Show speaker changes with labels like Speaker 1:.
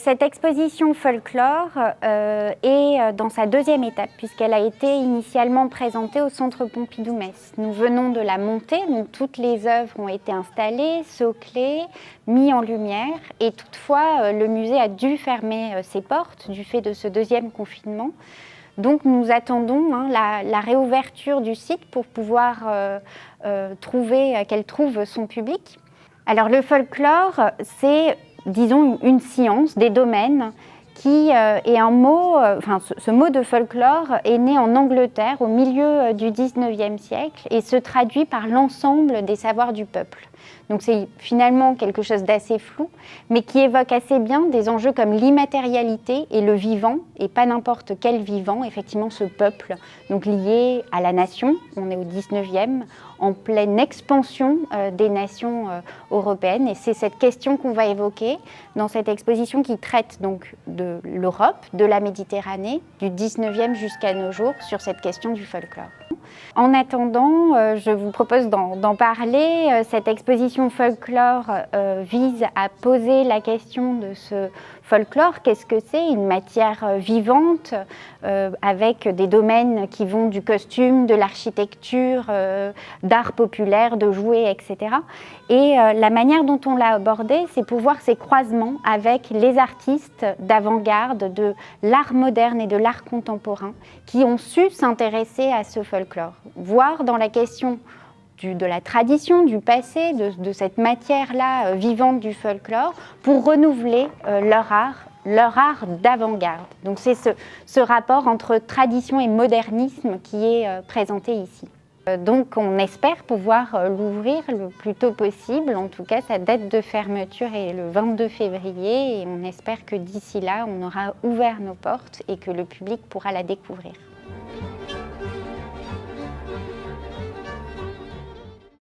Speaker 1: Cette exposition folklore est dans sa deuxième étape puisqu'elle a été initialement présentée au Centre Pompidou-Metz. Nous venons de la monter, donc toutes les œuvres ont été installées, soclées, mises en lumière et toutefois le musée a dû fermer ses portes du fait de ce deuxième confinement. Donc nous attendons la réouverture du site pour pouvoir qu'elle trouve son public. Alors le folklore, c'est disons une science, des domaines qui est un mot, ce mot de folklore est né en Angleterre au milieu du 19e siècle et se traduit par l'ensemble des savoirs du peuple. Donc c'est finalement quelque chose d'assez flou, mais qui évoque assez bien des enjeux comme l'immatérialité et le vivant, et pas n'importe quel vivant, effectivement ce peuple, donc lié à la nation, on est au 19e, en pleine expansion des nations européennes, et c'est cette question qu'on va évoquer dans cette exposition qui traite donc de l'Europe, de la Méditerranée, du 19e jusqu'à nos jours, sur cette question du folklore. En attendant, je vous propose d'en parler. Cette exposition folklore vise à poser la question de ce folklore. Qu'est-ce que c'est? Une matière vivante avec des domaines qui vont du costume, de l'architecture, d'art populaire, de jouets, etc. Et la manière dont on l'a abordé, c'est pour voir ces croisements avec les artistes d'avant-garde, de l'art moderne et de l'art contemporain qui ont su s'intéresser à ce folklore. Voir dans la question de la tradition, du passé, de cette matière-là vivante du folklore, pour renouveler leur art d'avant-garde. Donc c'est ce rapport entre tradition et modernisme qui est présenté ici. Donc on espère pouvoir l'ouvrir le plus tôt possible. En tout cas, sa date de fermeture est le 22 février et on espère que d'ici là, on aura ouvert nos portes et que le public pourra la découvrir.